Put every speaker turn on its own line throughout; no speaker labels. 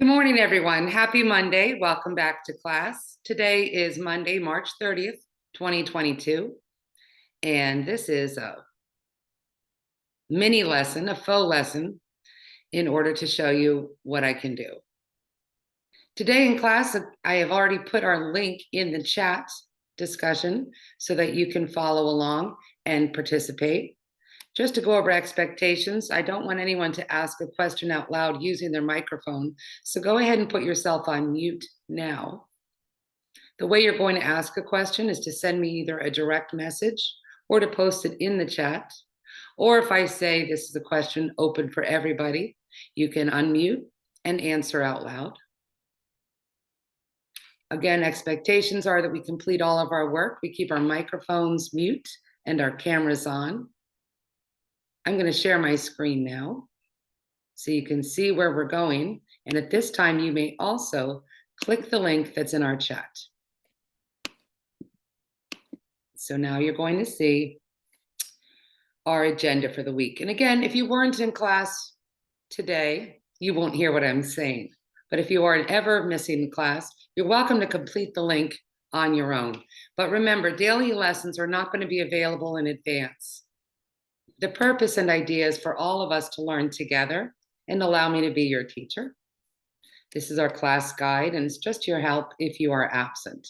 Good morning, everyone. Happy Monday. Welcome back to class. Today is Monday, March 30th, 2022. And this is a mini lesson, a faux lesson, in order to show you what I can do. Today in class, I have already put our link in the chat discussion so that you can follow along and participate. Just to go over expectations, I don't want anyone to ask a question out loud using their microphone, so go ahead and put yourself on mute now. The way you're going to ask a question is to send me either a direct message or to post it in the chat. Or if I say this is a question open for everybody, you can unmute and answer out loud. Again, expectations are that we complete all of our work. We keep our microphones mute and our cameras on. I'm going to share my screen now so you can see where we're going. And at this time, you may also click the link that's in our chat. So now you're going to see our agenda for the week. And again, if you weren't in class today, you won't hear what I'm saying. But if you are ever missing class, you're welcome to complete the link on your own. But remember, daily lessons are not going to be available in advance. The purpose and idea is for all of us to learn together, and allow me to be your teacher. This is our class guide, and it's just your help if you are absent.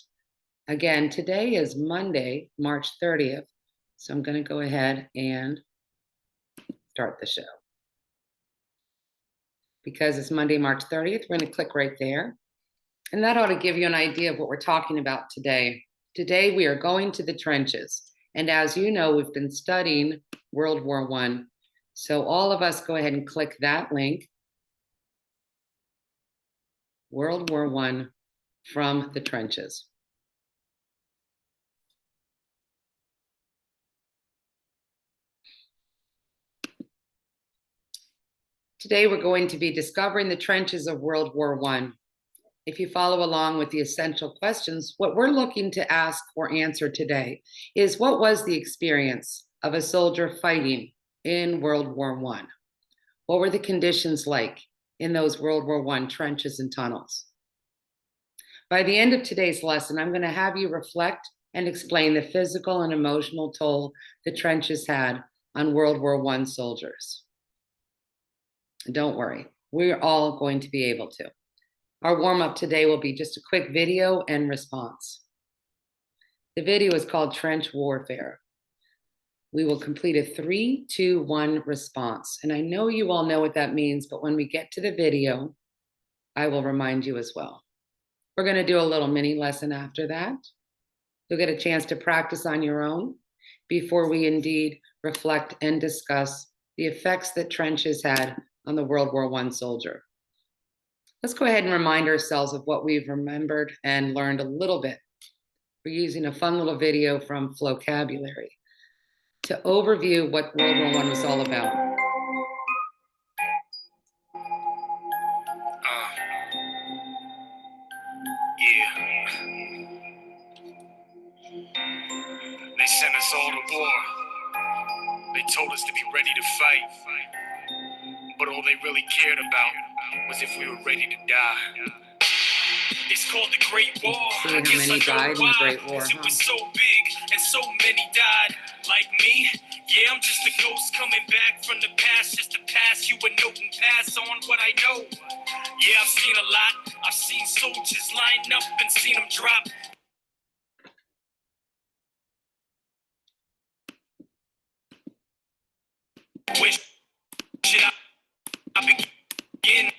Again, today is Monday, March 30th, so I'm going to go ahead and start the show. Because it's Monday, March 30th, we're going to click right there, and that ought to give you an idea of what we're talking about today. Today, we are going to the trenches, and as you know, we've been studying World War I. So all of us go ahead and click that link. World War I from the trenches. Today we're going to be discovering the trenches of World War I. If you follow along with the essential questions, what we're looking to ask or answer today is, what was the experience of a soldier fighting in World War I? What were the conditions like in those World War I trenches and tunnels? By the end of today's lesson, I'm going to have you reflect and explain the physical and emotional toll the trenches had on World War I soldiers. Don't worry, we're all going to be able to. Our warm-up today will be just a quick video and response. The video is called Trench Warfare. We will complete a 3, 2, 1 response. And I know you all know what that means, but when we get to the video, I will remind you as well. We're going to do a little mini lesson after that. You'll get a chance to practice on your own before we indeed reflect and discuss the effects that trenches had on the World War I soldier. Let's go ahead and remind ourselves of what we've remembered and learned a little bit. We're using a fun little video from Flocabulary to overview what World War I was all about.
They sent us all to war. They told us to be ready to fight. But all they really cared about was if we were ready to die. It's called the Great War.
See how many died in the Great War,
It was so big and so many died. Like me, yeah, I'm just a ghost coming back from the past, just to pass you a note and pass on what I know. Yeah, I've seen a lot. I've seen soldiers line up and seen them drop. Where should I begin?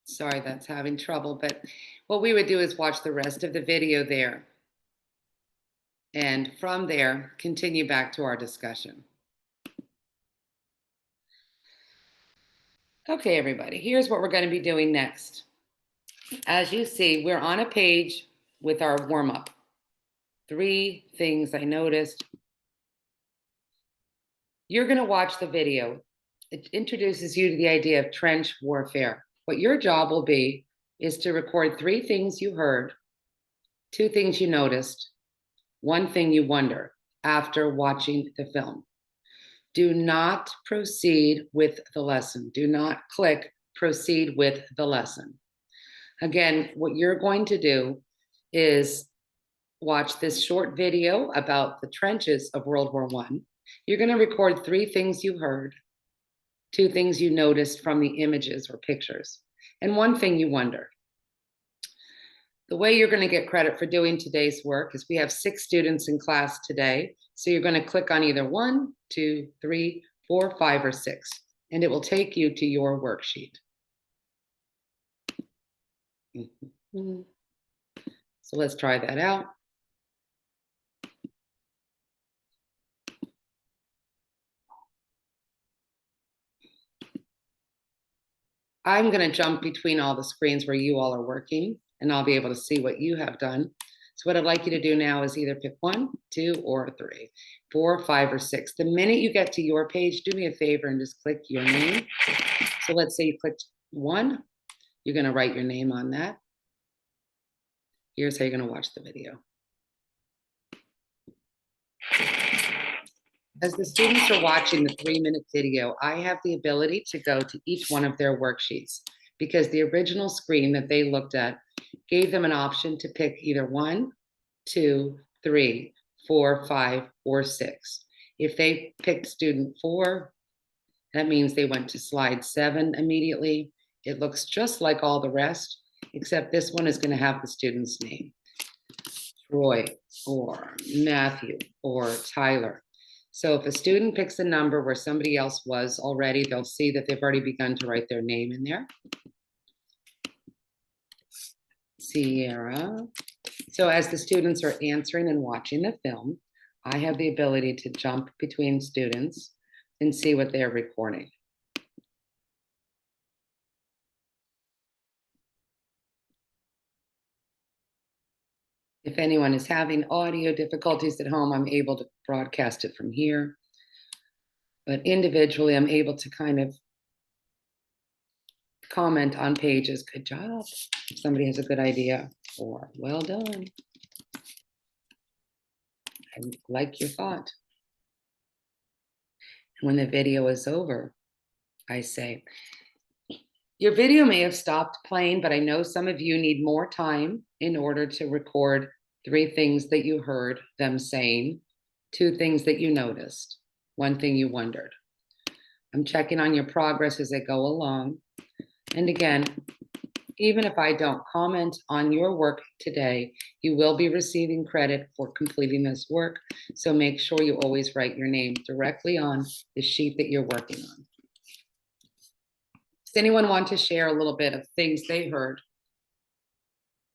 Sorry, that's having trouble, but what we would do is watch the rest of the video there. And from there, continue back to our discussion. Okay, everybody, here's what we're going to be doing next. As you see, we're on a page with our warm-up. 3 things I noticed. You're going to watch the video. It introduces you to the idea of trench warfare. What your job will be is to record 3 things you heard, 2 things you noticed, 1 thing you wonder after watching the film. Do not proceed with the lesson. Do not click proceed with the lesson. Again, what you're going to do is watch this short video about the trenches of World War I. You're going to record 3 things you heard, 2 things you noticed from the images or pictures, and 1 thing you wondered. The way you're going to get credit for doing today's work is we have 6 students in class today. So you're going to click on either 1, 2, 3, 4, 5, or 6, and it will take you to your worksheet. So let's try that out. I'm going to jump between all the screens where you all are working, and I'll be able to see what you have done. So what I'd like you to do now is either pick 1, 2, or 3, 4, 5, or 6. The minute you get to your page, do me a favor and just click your name. So let's say you clicked 1. You're going to write your name on that. Here's how you're going to watch the video. As the students are watching the 3-minute video, I have the ability to go to each one of their worksheets because the original screen that they looked at gave them an option to pick either 1, 2, 3, 4, 5, or 6. If they picked student 4, that means they went to slide 7 immediately. It looks just like all the rest, except this one is going to have the student's name. Troy or Matthew or Tyler. So if a student picks a number where somebody else was already, they'll see that they've already begun to write their name in there. Sierra. So as the students are answering and watching the film, I have the ability to jump between students and see what they're recording. If anyone is having audio difficulties at home, I'm able to broadcast it from here. But individually, I'm able to kind of comment on pages. Good job. If somebody has a good idea, or well done. I like your thought. When the video is over, I say, your video may have stopped playing, but I know some of you need more time in order to record 3 things that you heard them saying, 2 things that you noticed, 1 thing you wondered. I'm checking on your progress as I go along. And again, even if I don't comment on your work today, you will be receiving credit for completing this work. So make sure you always write your name directly on the sheet that you're working on. Does anyone want to share a little bit of things they heard,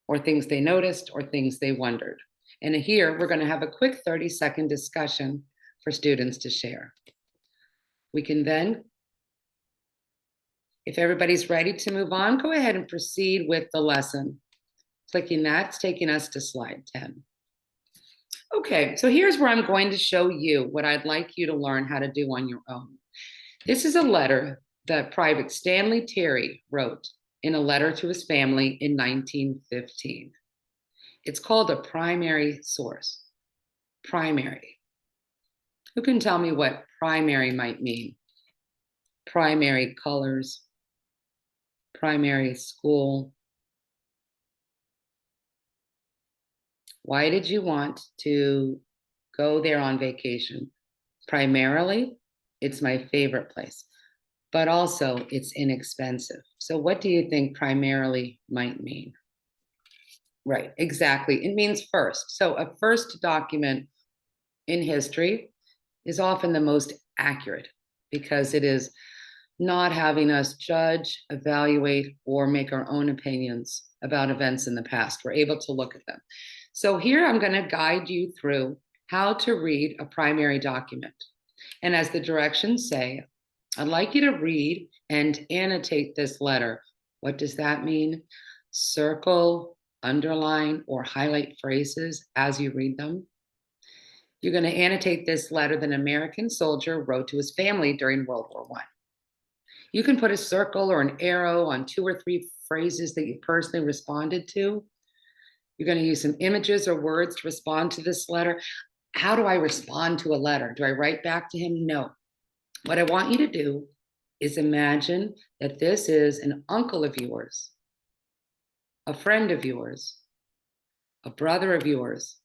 or things they noticed, or things they wondered? And here we're going to have a quick 30-second discussion for students to share. We can then, if everybody's ready to move on, go ahead and proceed with the lesson. Clicking that's taking us to slide 10. Okay, so here's where I'm going to show you what I'd like you to learn how to do on your own. This is a letter that Private Stanley Terry wrote in a letter to his family in 1915. It's called a primary source. Primary. Who can tell me what primary might mean? Primary colors, primary school. Why did you want to go there on vacation? Primarily, it's my favorite place, but also it's inexpensive. So what do you think primarily might mean? Right, exactly. It means first. So a first document in history is often the most accurate because it is not having us judge, evaluate, or make our own opinions about events in the past. We're able to look at them. So here I'm going to guide you through how to read a primary document. And as the directions say, I'd like you to read and annotate this letter. What does that mean? Circle, underline, or highlight phrases as you read them. You're going to annotate this letter that an American soldier wrote to his family during World War I. You can put a circle or an arrow on 2 or 3 phrases that you personally responded to. You're going to use some images or words to respond to this letter. How do I respond to a letter? Do I write back to him? No. What I want you to do is imagine that this is an uncle of yours, a friend of yours, a brother of yours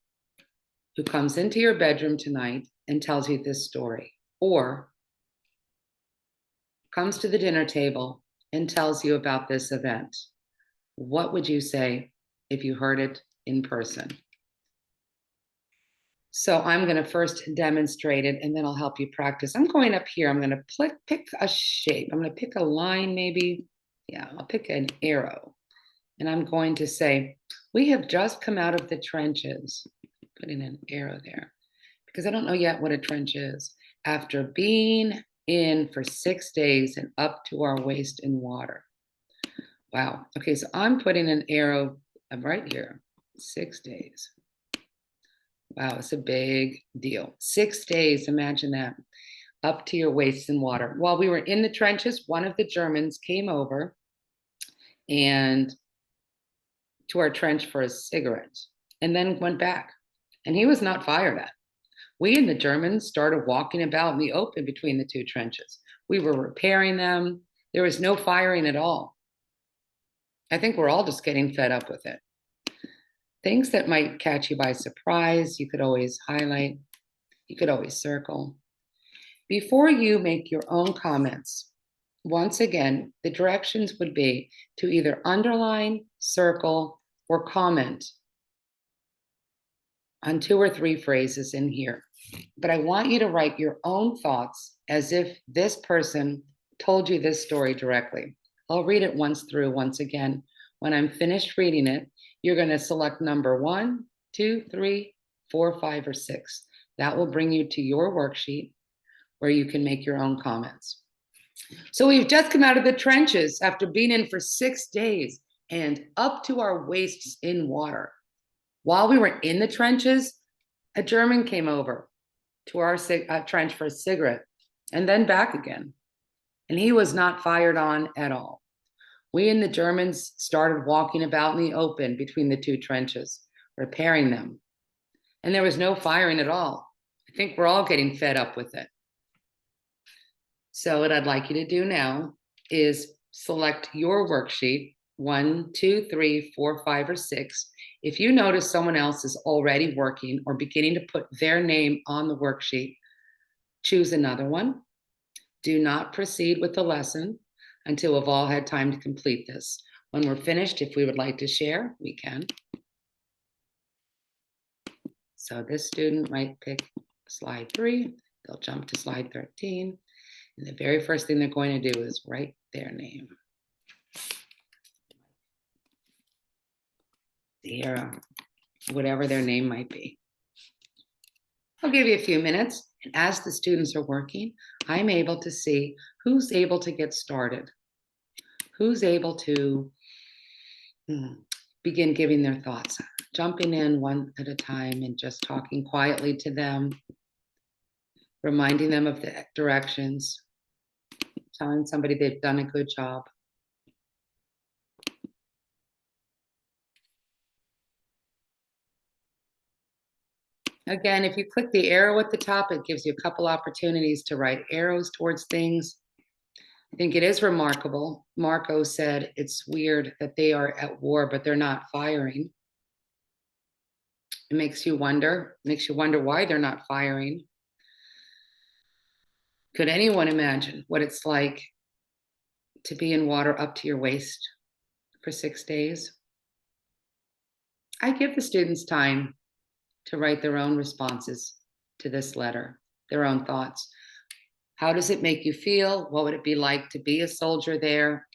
who comes into your bedroom tonight and tells you this story, or comes to the dinner table and tells you about this event. What would you say if you heard it in person? So I'm going to first demonstrate it and then I'll help you practice. I'm going up here. I'm going to pick a shape. I'm going to pick a line maybe. Yeah, I'll pick an arrow. And I'm going to say, we have just come out of the trenches. Putting an arrow there because I don't know yet what a trench is. After being in for 6 days and up to our waist in water. Wow. Okay, so I'm putting an arrow right here. 6 days. Wow, it's a big deal. 6 days, imagine that, up to your waist in water. While we were in the trenches, one of the Germans came over and to our trench for a cigarette and then went back. And he was not fired at. We and the Germans started walking about in the open between the two trenches. We were repairing them. There was no firing at all. I think we're all just getting fed up with it. Things that might catch you by surprise, you could always highlight, you could always circle. Before you make your own comments, once again, the directions would be to either underline, circle, or comment on 2 or 3 phrases in here. But I want you to write your own thoughts as if this person told you this story directly. I'll read it once again. When I'm finished reading it, you're going to select number 1, 2, 3, 4, 5, or 6. That will bring you to your worksheet where you can make your own comments. So we've just come out of the trenches after being in for 6 days and up to our waists in water. While we were in the trenches, a German came over to our trench for a cigarette and then back again. And he was not fired on at all. We and the Germans started walking about in the open between the two trenches, repairing them. And there was no firing at all. I think we're all getting fed up with it. So what I'd like you to do now is select your worksheet, 1, 2, 3, 4, 5, or 6. If you notice someone else is already working or beginning to put their name on the worksheet, choose another one. Do not proceed with the lesson until we've all had time to complete this. When we're finished, if we would like to share, we can. So this student might pick slide 3. They'll jump to slide 13. And the very first thing they're going to do is write their name. Their, whatever their name might be. I'll give you a few minutes. And as the students are working, I'm able to see who's able to get started. Who's able to begin giving their thoughts, jumping in one at a time and just talking quietly to them, reminding them of the directions, telling somebody they've done a good job. Again, if you click the arrow at the top, it gives you a couple opportunities to write arrows towards things. I think it is remarkable. Marco said it's weird that they are at war, but they're not firing. It makes you wonder why they're not firing. Could anyone imagine what it's like to be in water up to your waist for 6 days? I give the students time to write their own responses to this letter, their own thoughts. How does it make you feel? What would it be like to be a soldier there?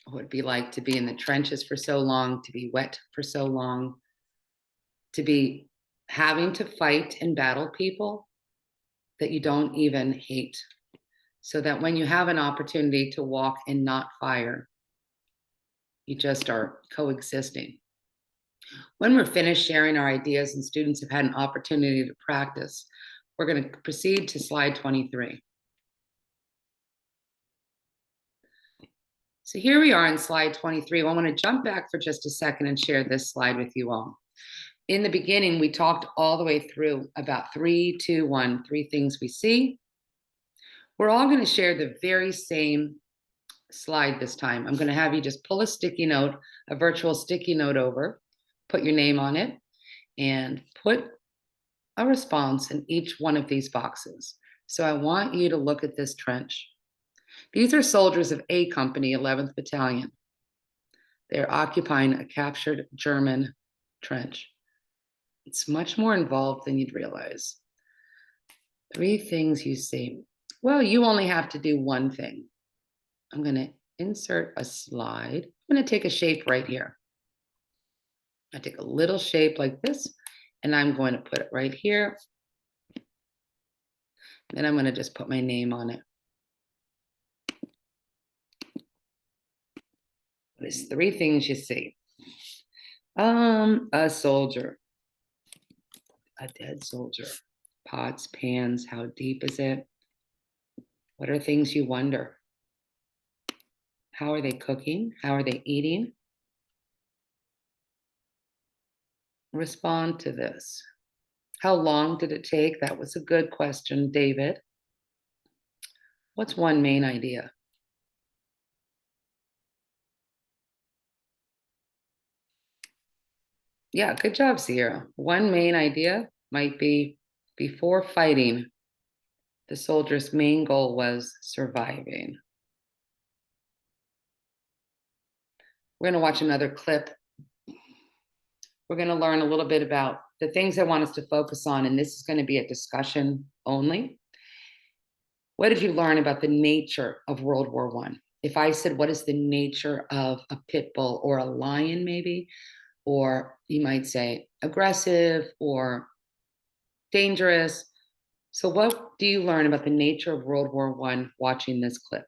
What would it be like to be in the trenches for so long, to be wet for so long, to be having to fight and battle people that you don't even hate, so that when you have an opportunity to walk and not fire, you just are coexisting. When we're finished sharing our ideas and students have had an opportunity to practice, we're going to proceed to slide 23. So here we are in slide 23. I want to jump back for just a second and share this slide with you all. In the beginning, we talked all the way through about 3, 2, 1, 3 things we see, We're all going to share the very same slide this time. I'm going to have you just pull a sticky note, a virtual sticky note over, put your name on it, and put a response in each one of these boxes. So I want you to look at this trench. These are soldiers of A Company, 11th Battalion. They're occupying a captured German trench. It's much more involved than you'd realize. 3 things you see. Well, you only have to do one thing. I'm going to insert a slide. I'm going to take a shape right here. I take a little shape like this, and I'm going to put it right here. Then I'm going to just put my name on it. There's 3 things you see. A soldier, a dead soldier. Pots, pans, how deep is it? What are things you wonder? How are they cooking? How are they eating? Respond to this. How long did it take? That was a good question, David. What's one main idea? Yeah, good job, Sierra. One main idea might be before fighting, the soldier's main goal was surviving. We're going to watch another clip. We're going to learn a little bit about the things I want us to focus on, and this is going to be a discussion only. What did you learn about the nature of World War I? If I said, what is the nature of a pit bull or a lion, maybe? Or you might say aggressive or dangerous. So what do you learn about the nature of World War I watching this clip?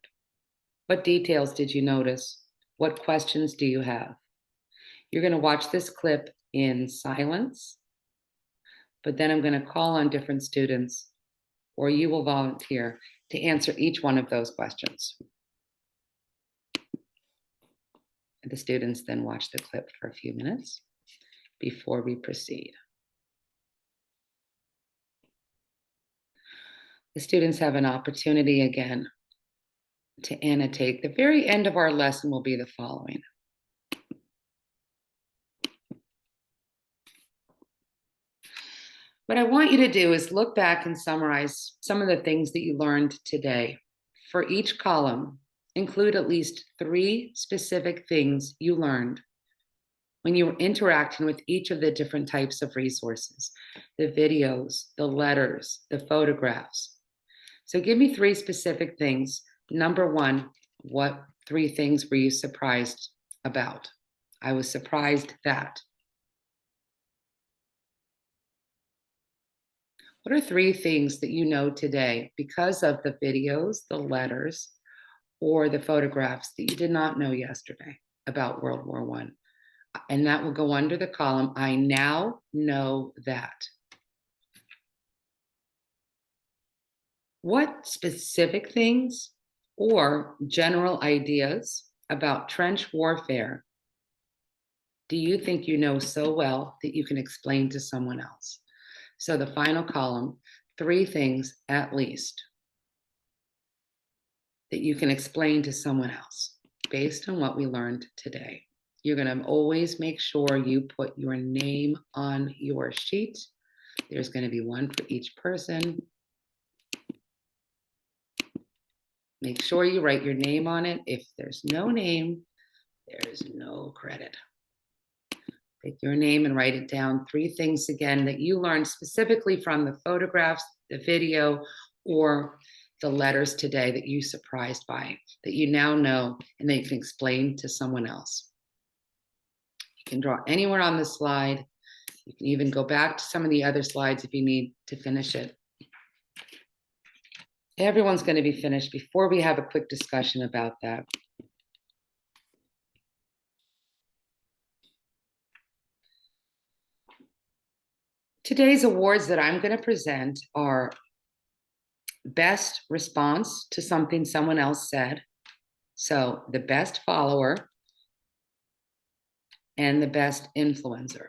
What details did you notice? What questions do you have? You're going to watch this clip in silence, but then I'm going to call on different students, or you will volunteer to answer each one of those questions. The students then watch the clip for a few minutes before we proceed. The students have an opportunity again to annotate. The very end of our lesson will be the following. What I want you to do is look back and summarize some of the things that you learned today. For each column, include at least 3 specific things you learned when you were interacting with each of the different types of resources, the videos, the letters, the photographs. So give me 3 specific things. Number 1, what 3 things were you surprised about? I was surprised that. What are 3 things that you know today because of the videos, the letters, or the photographs that you did not know yesterday about World War I? And that will go under the column, I now know that. What specific things or general ideas about trench warfare do you think you know so well that you can explain to someone else? So the final column, 3 things at least that you can explain to someone else based on what we learned today. You're going to always make sure you put your name on your sheet. There's going to be one for each person. Make sure you write your name on it. If there's no name, there's no credit. Pick your name and write it down. 3 things again that you learned specifically from the photographs, the video, or the letters today that you surprised by, that you now know and that you can explain to someone else. You can draw anywhere on the slide. You can even go back to some of the other slides if you need to finish it. Everyone's going to be finished before we have a quick discussion about that. Today's awards that I'm going to present are best response to something someone else said. So the best follower and the best influencer.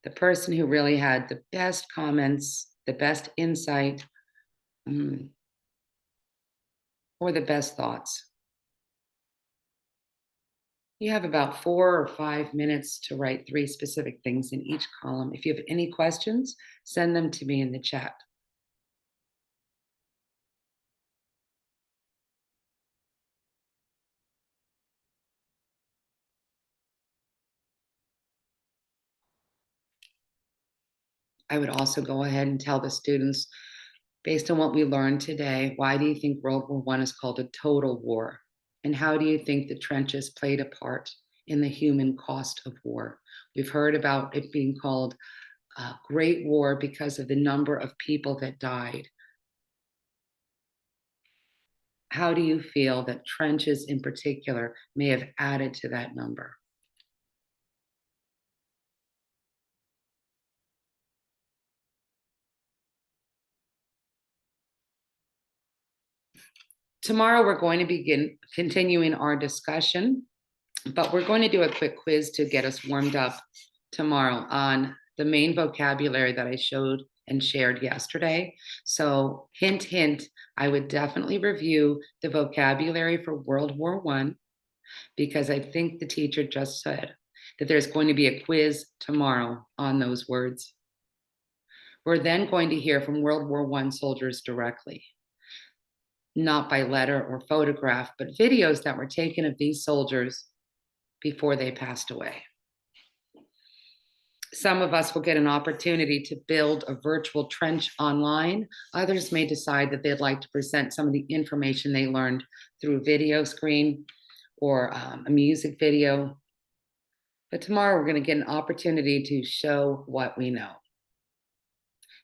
The person who really had the best comments, the best insight, or the best thoughts. You have about 4 or 5 minutes to write 3 specific things in each column. If you have any questions, send them to me in the chat. I would also go ahead and tell the students, based on what we learned today, why do you think World War I is called a total war? And how do you think the trenches played a part in the human cost of war? We've heard about it being called a Great War because of the number of people that died. How do you feel that trenches in particular may have added to that number? Tomorrow, we're going to begin continuing our discussion, but we're going to do a quick quiz to get us warmed up tomorrow on the main vocabulary that I showed and shared yesterday. So hint, hint, I would definitely review the vocabulary for World War I, because I think the teacher just said that there's going to be a quiz tomorrow on those words. We're then going to hear from World War I soldiers directly, not by letter or photograph, but videos that were taken of these soldiers before they passed away. Some of us will get an opportunity to build a virtual trench online. Others may decide that they'd like to present some of the information they learned through a video screen or a music video. But tomorrow we're going to get an opportunity to show what we know.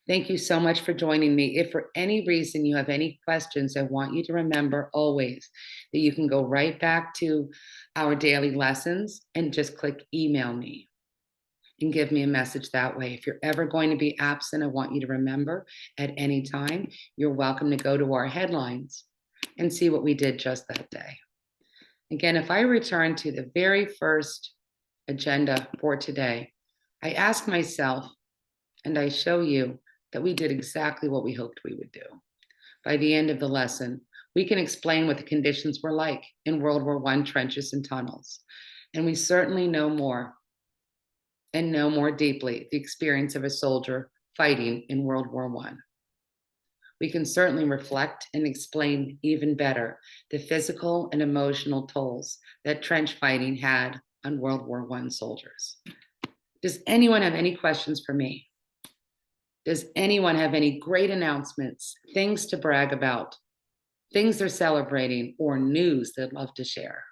Thank you so much for joining me. If for any reason you have any questions, I want you to remember always that you can go right back to our daily lessons and just click email me and give me a message that way. If you're ever going to be absent, I want you to remember at any time, you're welcome to go to our headlines and see what we did just that day. Again, if I return to the very first agenda for today, I ask myself and I show you that we did exactly what we hoped we would do. By the end of the lesson, we can explain what the conditions were like in World War I trenches and tunnels. And we certainly know more and know more deeply the experience of a soldier fighting in World War I. We can certainly reflect and explain even better the physical and emotional tolls that trench fighting had on World War I soldiers. Does anyone have any questions for me? Does anyone have any great announcements, things to brag about, things they're celebrating, or news they'd love to share?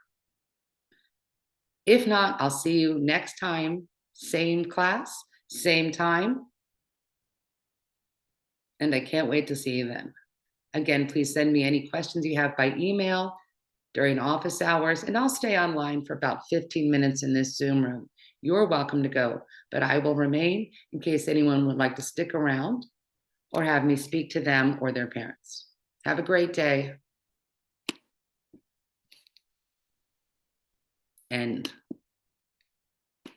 If not, I'll see you next time, same class, same time. And I can't wait to see you then. Again, please send me any questions you have by email during office hours, and I'll stay online for about 15 minutes in this Zoom room. You're welcome to go, but I will remain in case anyone would like to stick around or have me speak to them or their parents. Have a great day. End.